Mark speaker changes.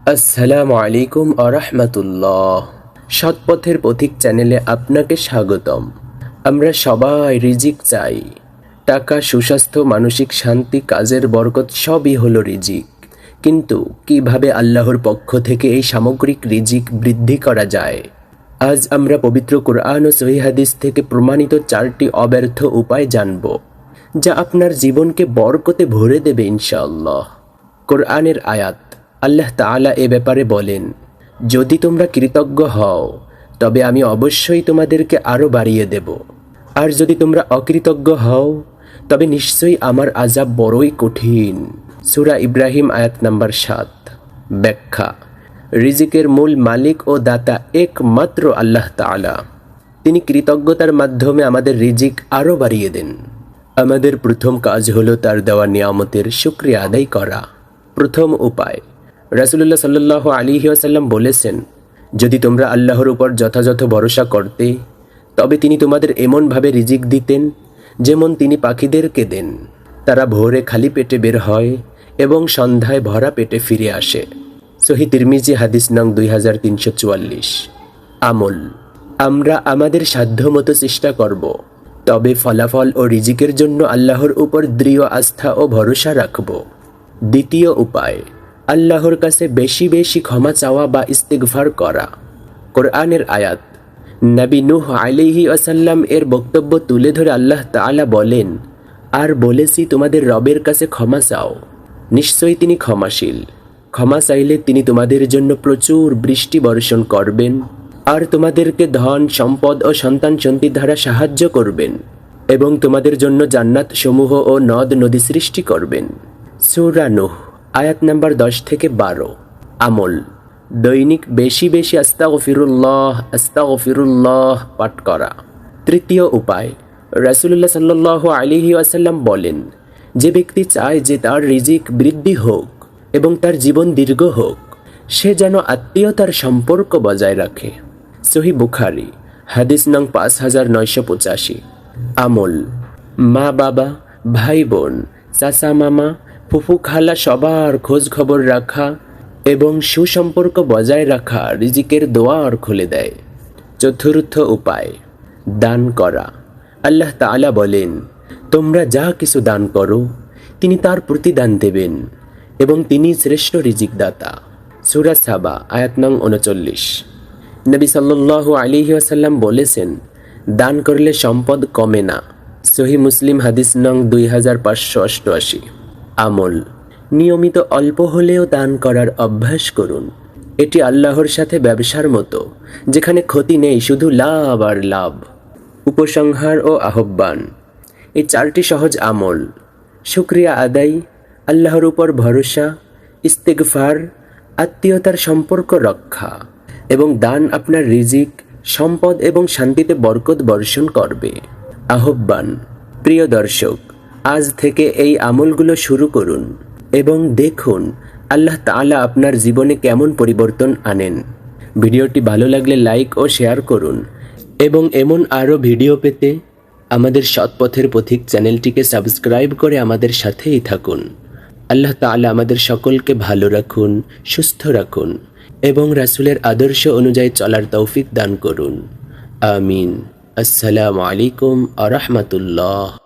Speaker 1: আসসালামু আলাইকুম আরহামাতুল্লাহ। সৎপথের পথিক চ্যানেলে আপনাকে স্বাগতম। আমরা সবাই রিজিক চাই। টাকা, সুস্বাস্থ্য, মানসিক শান্তি, কাজের বরকত সবই হলো রিজিক। কিন্তু কিভাবে আল্লাহর পক্ষ থেকে এই সামগ্রিক রিজিক বৃদ্ধি করা যায়? আজ আমরা পবিত্র কুরআন ও সহিহ হাদিস থেকে প্রমাণিত 4টি অব্যর্থ উপায় জানব, যা আপনার জীবনকে বরকতে ভরে দেবে ইনশাআল্লাহ। কোরআনের আয়াত। আল্লাহ তাআলা এ ব্যাপারে বলেন, যদি তোমরা কৃতজ্ঞ হও তবে আমি অবশ্যই তোমাদেরকে আরও বাড়িয়ে দেব, আর যদি তোমরা অকৃতজ্ঞ হও তবে নিশ্চয়ই আমার আযাব বড়ই কঠিন। সূরা ইব্রাহিম আয়াত নাম্বার 7। ব্যাখ্যা। রিজিকের মূল মালিক ও দাতা একমাত্র আল্লাহ তাআলা। তিনি কৃতজ্ঞতার মাধ্যমে আমাদের রিজিক আরও বাড়িয়ে দেন। আমাদের প্রথম কাজ হলো তার দেওয়া নিয়ামতের শুকরিয়া আদায় করা। প্রথম উপায়। রাসূলুল্লাহ সাল্লাল্লাহু আলাইহি ওয়াসাল্লাম বলেছেন, যদি তোমরা আল্লাহর উপর যথাযথ ভরসা করতে তবে তিনি তোমাদের এমনভাবে রিজিক দিতেন যেমন তিনি পাখিদেরকে দেন। তারা ভোরে খালি পেটে বের হয় এবং সন্ধ্যায় ভরা পেটে ফিরে আসে। সহিহ তিরমিজি হাদিস নং 2344। আমল। আমরা আমাদের সাধ্যমতো চেষ্টা করব, তবে ফলাফল ও রিজিকের জন্য আল্লাহর উপর দৃঢ় আস্থা ও ভরসা রাখব। দ্বিতীয় উপায়। আল্লাহর কাছে বেশি বেশি ক্ষমা চাওয়া বা ইস্তিগফার করা। কোরআনের আয়াত। নবী নূহ আলাইহি ওয়াসাল্লাম এর বক্তব্য তুলে ধরে আল্লাহ তাআলা বলেন, আর বলেছি তোমাদের রবের কাছে ক্ষমা চাও, নিশ্চয়ই তিনি ক্ষমাশীল। ক্ষমা চাইলে তিনি তোমাদের জন্য প্রচুর বৃষ্টি বর্ষণ করবেন, আর তোমাদেরকে ধন, সম্পদ ও সন্তান সন্ততি দ্বারা সাহায্য করবেন, এবং তোমাদের জন্য জান্নাত সমূহ ও নদ নদী সৃষ্টি করবেন। সূরা নূহ আয়াত নাম্বার 10 থেকে 12। আমল। দৈনিক বেশি বেশি আস্তাগফিরুল্লাহ আস্তাগফিরুল্লাহ পাঠ করা। তৃতীয় উপায়। রাসূলুল্লাহ সাল্লাল্লাহু আলাইহি ওয়াসাল্লাম বলেন, যে ব্যক্তি চায় যে তার রিজিক বৃদ্ধি হোক এবং তার জীবন দীর্ঘ হোক, সে যেন আত্মীয়তার সম্পর্ক বজায় রাখে। সহিহ বুখারী হাদিস নং 5985। আমল। মা বাবা, ভাই বোন, চাচা মামা, ফুফু খালা সবার খোঁজ খবর রাখা এবং সুসম্পর্ক বজায় রাখা রিজিকের দোয়ার খুলে দেয়। চতুর্থ উপায়। দান করা। আল্লাহ তাআলা বলেন, তোমরা যা কিছু দান করো তিনি তার প্রতিদান দেবেন এবং তিনি শ্রেষ্ঠ রিজিক দাতা। সূরা সাবা আয়াত নং 39। নবী সাল্লাল্লাহু আলাইহি ওয়াসাল্লাম বলেছেন, দান করলে সম্পদ কমে না। সহিহ মুসলিম হাদিস নং 2588। আমল। নিয়মিত অল্প হলেও দান করার অভ্যাস করুন। এটি আল্লাহর সাথে ব্যবসার মতো, যেখানে ক্ষতি নেই, শুধু লাভ আর লাভ। উপসংহার ও আহ্বান। এই 4টি সহজ আমল: শুকরিয়া আদায়, আল্লাহর উপর ভরসা, ইস্তিগফার, আত্মীয়তার সম্পর্ক রক্ষা এবং দান আপনার রিজিক, সম্পদ এবং শান্তিতে বরকত বর্ষণ করবে। আহ্বান। প্রিয় দর্শক, আজ থেকে এই আমলগুলো শুরু করুন এবং দেখুন আল্লাহ তাআলা আপনার জীবনে কেমন পরিবর্তন আনেন। ভিডিওটি ভালো লাগলে লাইক ও শেয়ার করুন এবং এমন আরও ভিডিও পেতে আমাদের সৎপথের পথিক চ্যানেলটিকে সাবস্ক্রাইব করে আমাদের সাথেই থাকুন। আল্লাহ তাআলা আমাদের সকলকে ভালো রাখুন, সুস্থ রাখুন এবং রাসূলের আদর্শ অনুযায়ী চলার তৌফিক দান করুন। আমিন। আসসালামু আলাইকুম আরহামাতুল্লাহ।